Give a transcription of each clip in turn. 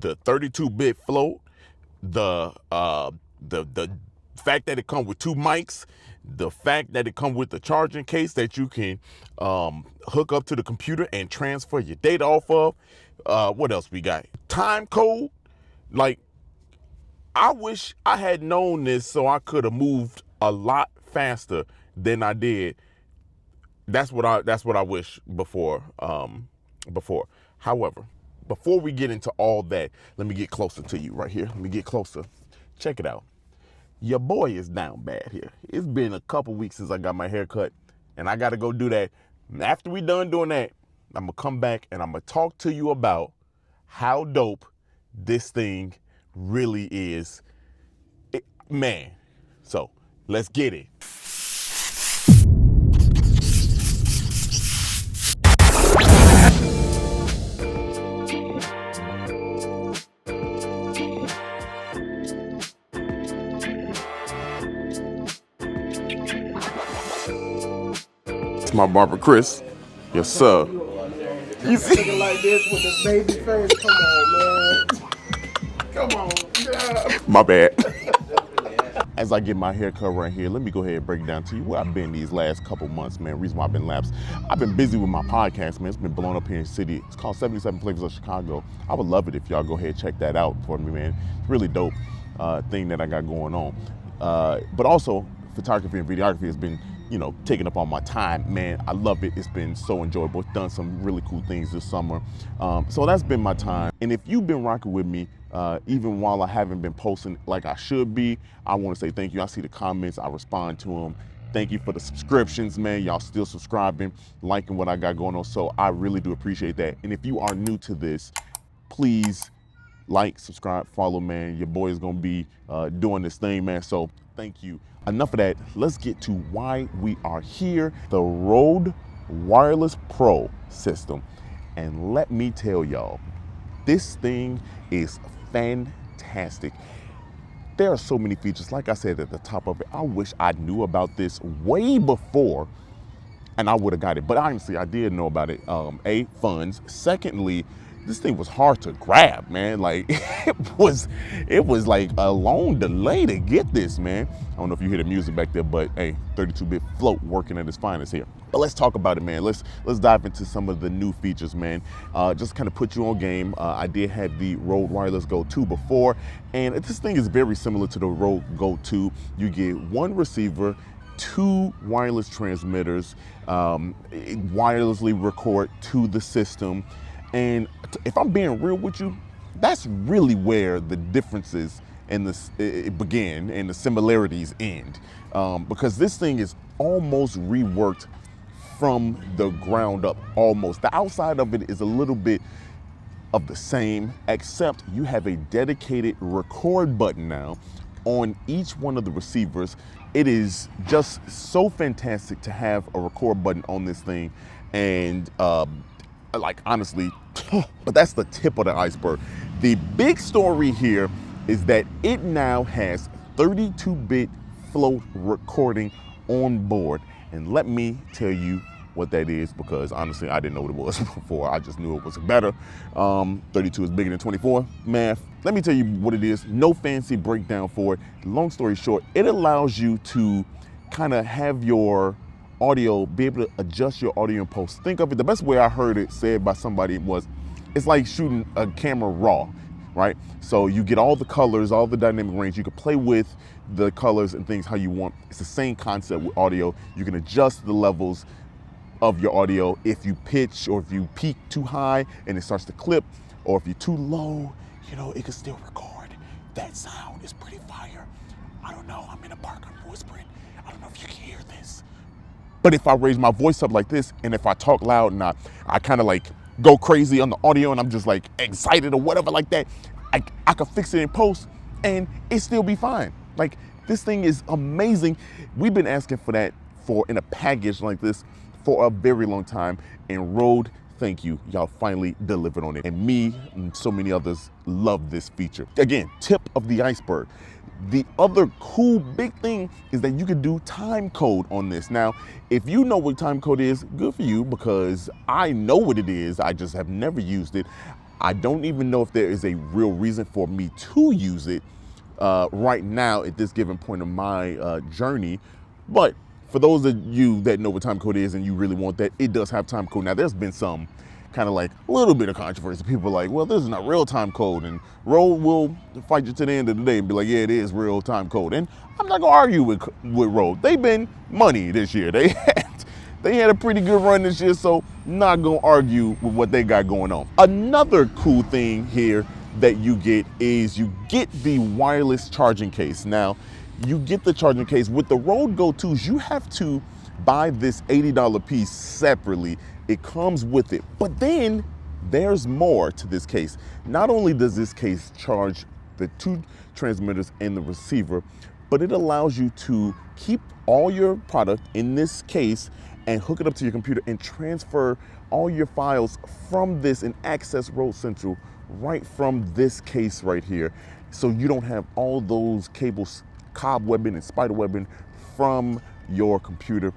the 32-bit float, the fact that it comes with 2 mics, the fact that it comes with the charging case that you can hook up to the computer and transfer your data off of. What else we got? Time code. Like, I wish I had known this so I could have moved a lot faster than I did. That's what I wish before. However, before we get into all that, let me get closer to you right here. Let me get closer. Check it out. Your boy is down bad here. It's been a couple weeks since I got my hair cut, and I got to go do that. And after we done doing that, I'm going to come back and I'm going to talk to you about how dope this thing really is. Man, so let's get it. My barber Chris. Yes, sir. You see? Looking like this with the baby face. Come on, man. Come on. Yeah. My bad. As I get my hair cut right here, let me go ahead and break it down to you where I've been these last couple months, man. Reason why I've been lapsed. I've been busy with my podcast, man. It's been blown up here in the city. It's called 77 Flavors of Chicago. I would love it if y'all go ahead and check that out for me, man. It's really dope thing that I got going on. But also, photography and videography has been, taking up all my time, man. I love it. It's been so enjoyable. It's done some really cool things this summer. So that's been my time. And if you've been rocking with me, even while I haven't been posting like I should be, I want to say thank you. I see the comments, I respond to them. Thank you for the subscriptions, man. Y'all still subscribing, liking what I got going on. So I really do appreciate that. And if you are new to this, please like, subscribe, follow, man. Your boy is gonna be doing this thing, man. So thank you. Enough of that. Let's get to why we are here. The Rode Wireless Pro system. And let me tell y'all, this thing is fantastic. There are so many features. Like I said at the top of it, I wish I knew about this way before and I would have got it. But honestly, I did know about it. A, funds. Secondly, this thing was hard to grab, man. Like it was like a long delay to get this, man. I don't know if you hear the music back there, but hey, 32-bit float working at its finest here. But let's talk about it, man. Let's dive into some of the new features, man. Just kind of put you on game. I did have the Rode Wireless Go 2 before, and this thing is very similar to the Rode Go 2. You get one receiver, 2 wireless transmitters, wirelessly record to the system. And if I'm being real with you, that's really where the differences and it begin and the similarities end. Because this thing is almost reworked from the ground up, almost. The outside of it is a little bit of the same, except you have a dedicated record button now on each one of the receivers. It is just so fantastic to have a record button on this thing. And like, honestly, but that's the tip of the iceberg. The big story here is that it now has 32-bit float recording on board. And let me tell you what that is, because honestly, I didn't know what it was before. I just knew it was better. 32 is bigger than 24, math. Let me tell you what it is. No fancy breakdown for it. Long story short, it allows you to kind of have your audio, be able to adjust your audio in post. Think of it, the best way I heard it said by somebody was, it's like shooting a camera raw, right? So you get all the colors, all the dynamic range. You can play with the colors and things how you want. It's the same concept with audio. You can adjust the levels of your audio if you pitch or if you peak too high and it starts to clip, or if you're too low, it can still record. That sound is pretty fire. I don't know, I'm in a park, I'm whispering. I don't know if you can hear this. But if I raise my voice up like this, and if I talk loud and I kind of like go crazy on the audio and I'm just like excited or whatever like that, I can fix it in post and it still be fine. Like, this thing is amazing. We've been asking for that in a package like this for a very long time, and Rode, thank you. Y'all finally delivered on it. And me and so many others love this feature. Again, tip of the iceberg. The other cool big thing is that you can do time code on this. Now, if you know what time code is, good for you, because I know what it is. I just have never used it. I don't even know if there is a real reason for me to use it right now at this given point of my journey. But for those of you that know what time code is and you really want that, it does have time code. Now, there's been some kind of like a little bit of controversy. People are like, well, this is not real time code, and Rode will fight you to the end of the day and be like, yeah, it is real time code. And I'm not gonna argue with Rode. They've been money this year. They had a pretty good run this year, so not gonna argue with what they got going on. Another cool thing here that you get is you get the wireless charging case. Now, you get the charging case. With the Rode Go 2s, you have to buy this $80 piece separately. It comes with it. But then there's more to this case. Not only does this case charge the 2 transmitters and the receiver, but it allows you to keep all your product in this case and hook it up to your computer and transfer all your files from this and access Rode Central right from this case right here. So you don't have all those cables cobwebbing and spiderwebbing from your computer.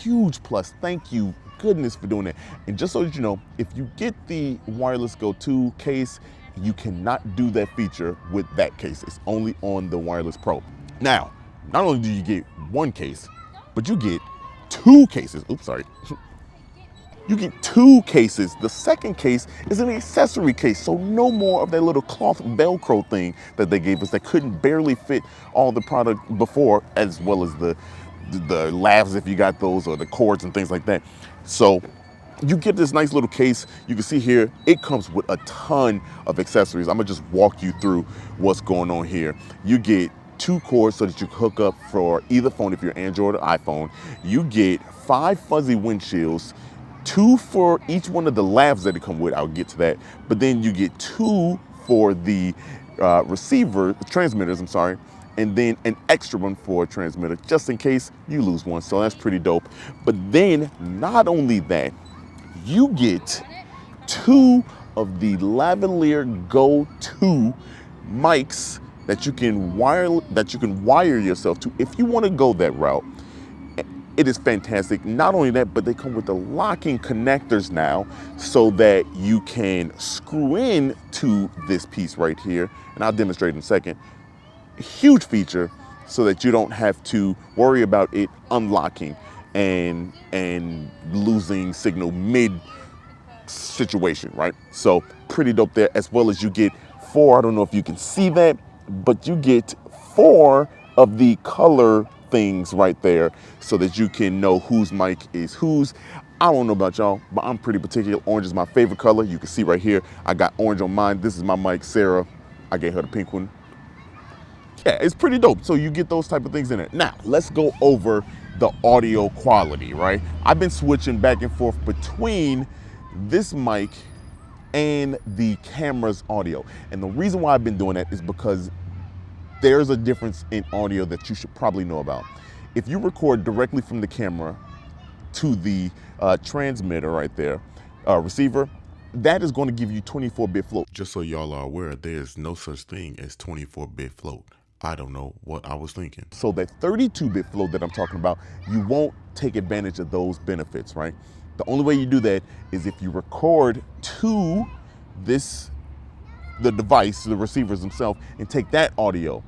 Huge plus. Thank you, goodness, for doing that. And just so that you know, if you get the Wireless Go 2 case, you cannot do that feature with that case. It's only on the Wireless Pro. Now, not only do you get one case, but you get 2 cases. Oops, sorry. You get 2 cases. The second case is an accessory case, so no more of that little cloth Velcro thing that they gave us that couldn't barely fit all the product before, as well as the lavs if you got those, or the cords and things like that. So you get this nice little case. You can see here, it comes with a ton of accessories. I'm gonna just walk you through what's going on here. You get 2 cords so that you can hook up for either phone if you're Android or iPhone. You get 5 fuzzy windshields, 2 for each one of the lavs that it come with. I'll get to that. But then you get 2 for the transmitters, I'm sorry, and then an extra one for a transmitter, just in case you lose one. So that's pretty dope. But then not only that, you get 2 of the Lavalier Go 2 mics that you can wire yourself to if you want to go that route. It is fantastic. Not only that, but they come with the locking connectors now so that you can screw in to this piece right here. And I'll demonstrate in a second. Huge feature so that you don't have to worry about it unlocking and losing signal mid situation, right? So pretty dope there, as well as you get 4, I don't know if you can see that, but you get 4 of the color things right there so that you can know whose mic is whose. I don't know about y'all, but I'm pretty particular. Orange is my favorite color. You can see right here, I got orange on mine. This is my mic, Sarah. I gave her the pink one. Yeah, it's pretty dope. So you get those type of things in it. Now, let's go over the audio quality, right? I've been switching back and forth between this mic and the camera's audio. And the reason why I've been doing that is because there's a difference in audio that you should probably know about. If you record directly from the camera to the transmitter right there, receiver, that is going to give you 24-bit float. Just so y'all are aware, there's no such thing as 24-bit float. I don't know what I was thinking. So that 32-bit float that I'm talking about, you won't take advantage of those benefits, right? The only way you do that is if you record to the device, the receivers themselves, and take that audio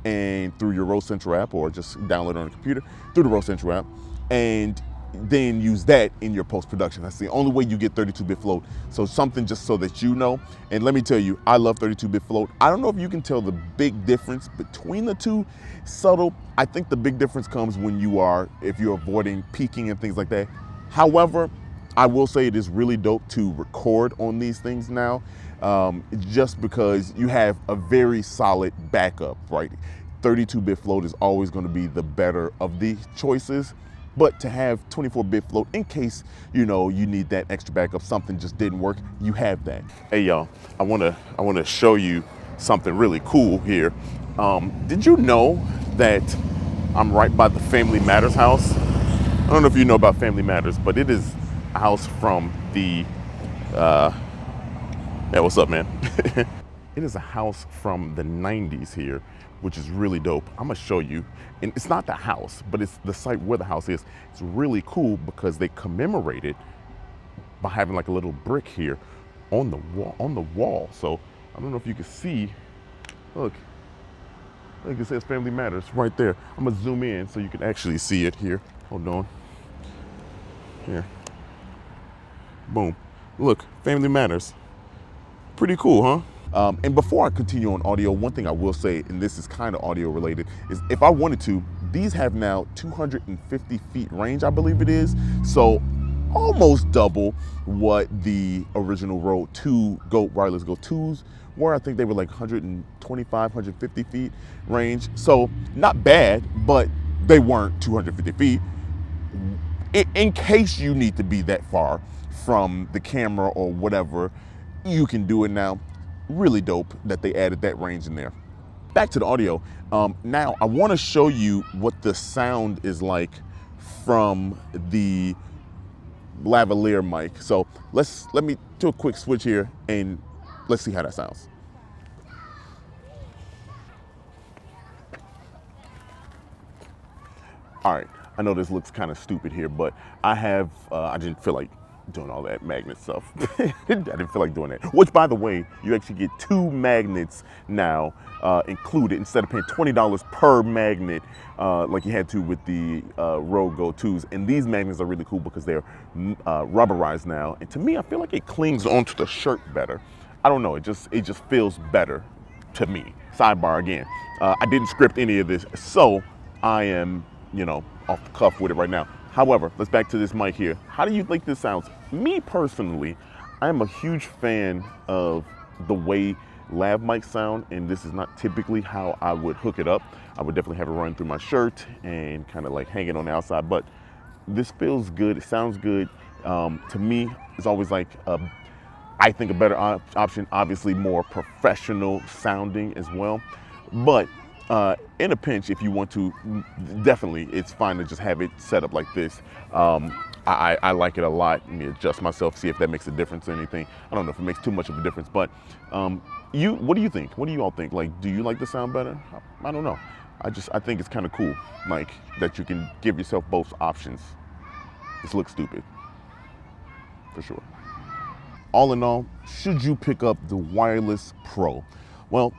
and through your Rode Central app, or just download it on the computer through the Rode Central app, and then use that in your post-production. That's the only way you get 32-bit float. So something just so that you know. And let me tell you, I love 32-bit float. I don't know if you can tell the big difference between the two. Subtle. I think the big difference comes when if you're avoiding peaking and things like that. However, I will say it is really dope to record on these things now, just because you have a very solid backup, right? 32-bit float is always going to be the better of the choices, but to have 24-bit float in case, you need that extra backup, something just didn't work, you have that. Hey y'all, I want to show you something really cool here. Did you know that I'm right by the Family Matters house? I don't know if you know about Family Matters, but it is a house from the, yeah, what's up, man? It is a house from the 90s here, which is really dope. I'm gonna show you, and it's not the house, but it's the site where the house is. It's really cool because they commemorate it by having like a little brick here on the wall. So I don't know if you can see. Look, it says Family Matters right there. I'm gonna zoom in so you can actually see it here. Hold on. Here. Boom. Look, Family Matters. Pretty cool, huh? And before I continue on audio, one thing I will say, and this is kind of audio related, is if I wanted to, these have now 250 feet range, I believe it is. So almost double what the original Rode 2 wireless Go 2s were. I think they were like 125, 150 feet range. So not bad, but they weren't 250 feet. In case you need to be that far from the camera or whatever, you can do it now. Really dope that they added that range in there. Back to the audio. Now I want to show you what the sound is like from the lavalier mic. So let me do a quick switch here and let's see how that sounds. All right, I know this looks kind of stupid here, but I didn't feel like doing all that magnet stuff. I didn't feel like doing that. Which, by the way, you actually get 2 magnets now included instead of paying $20 per magnet like you had to with the Rode Go 2s. And these magnets are really cool because they're rubberized now. And to me, I feel like it clings onto the shirt better. I don't know, it just feels better to me. Sidebar again, I didn't script any of this, so I am, off the cuff with it right now. However, let's back to this mic here. How do you think this sounds? Me personally, I'm a huge fan of the way lav mics sound, and this is not typically how I would hook it up. I would definitely have it run through my shirt and kind of like hang it on the outside, but this feels good. It sounds good. To me, it's always like, I think a better option, obviously more professional sounding as well. But in a pinch, if you want to, definitely, it's fine to just have it set up like this. I like it a lot. Let me adjust myself, see if that makes a difference or anything. I don't know if it makes too much of a difference, but what do you think? What do you all think? Like, do you like the sound better? I don't know. I think it's kind of cool, like, that you can give yourself both options. This looks stupid, for sure. All in all, should you pick up the Wireless Pro? Well,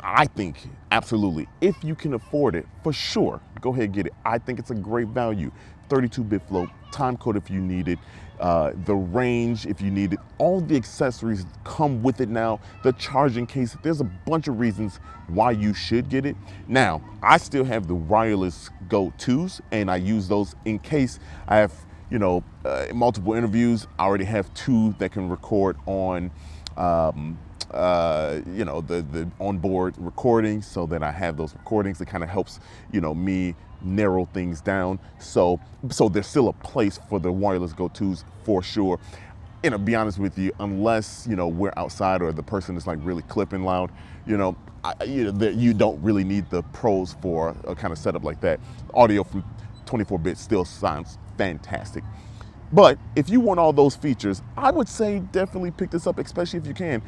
I think absolutely. If you can afford it, for sure, go ahead and get it. I think it's a great value. 32-bit float, time code if you need it, the range if you need it. All the accessories come with it now. The charging case, there's a bunch of reasons why you should get it. Now, I still have the Wireless Go 2s, and I use those in case I have, multiple interviews. I already have 2 that can record on the onboard recording, so that I have those recordings. It kind of helps, me narrow things down. So there's still a place for the Wireless Go 2s for sure. And to be honest with you, unless, we're outside or the person is like really clipping loud, you don't really need the pros for a kind of setup like that. Audio from 24-bit still sounds fantastic. But if you want all those features, I would say definitely pick this up, especially if you can.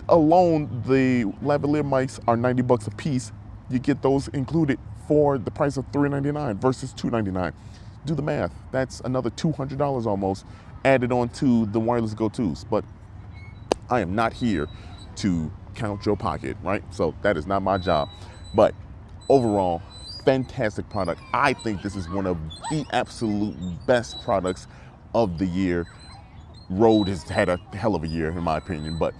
Alone, the lavalier mics are $90 a piece. You get those included for the price of $399 versus $299. Do the math. That's another $200 almost added on to the Wireless Go 2s. But I am not here to count your pocket, right? So that is not my job. But overall, fantastic product. I think this is one of the absolute best products of the year. Rode has had a hell of a year in my opinion, but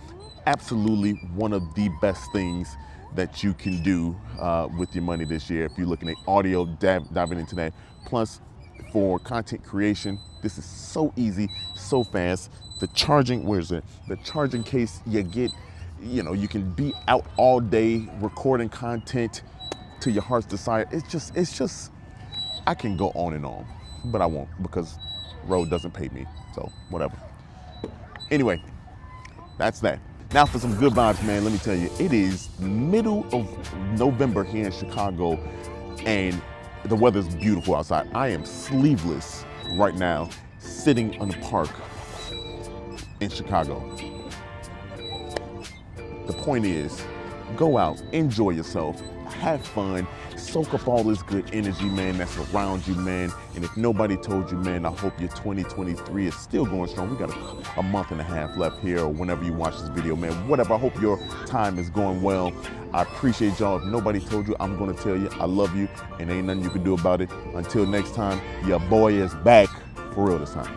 absolutely one of the best things that you can do with your money this year. If you're looking at audio, diving into that. Plus, for content creation, this is so easy, so fast. The charging, where is it? The charging case you get, you can be out all day recording content to your heart's desire. It's just, I can go on and on, but I won't because Rode doesn't pay me, so whatever. Anyway, that's that. Now for some good vibes, man, let me tell you, it is middle of November here in Chicago, and the weather's beautiful outside. I am sleeveless right now, sitting on the park in Chicago. The point is, Go out, enjoy yourself, have fun, soak up all this good energy, man, that's around you, man. And if nobody told you, man, I hope your 2023 is still going strong. We got a month and a half left here, or whenever you watch this video, man. Whatever, I hope your time is going well. I appreciate y'all. If nobody told you, I'm gonna tell you, I love you, and ain't nothing you can do about it. Until next time, your boy is back, for real this time.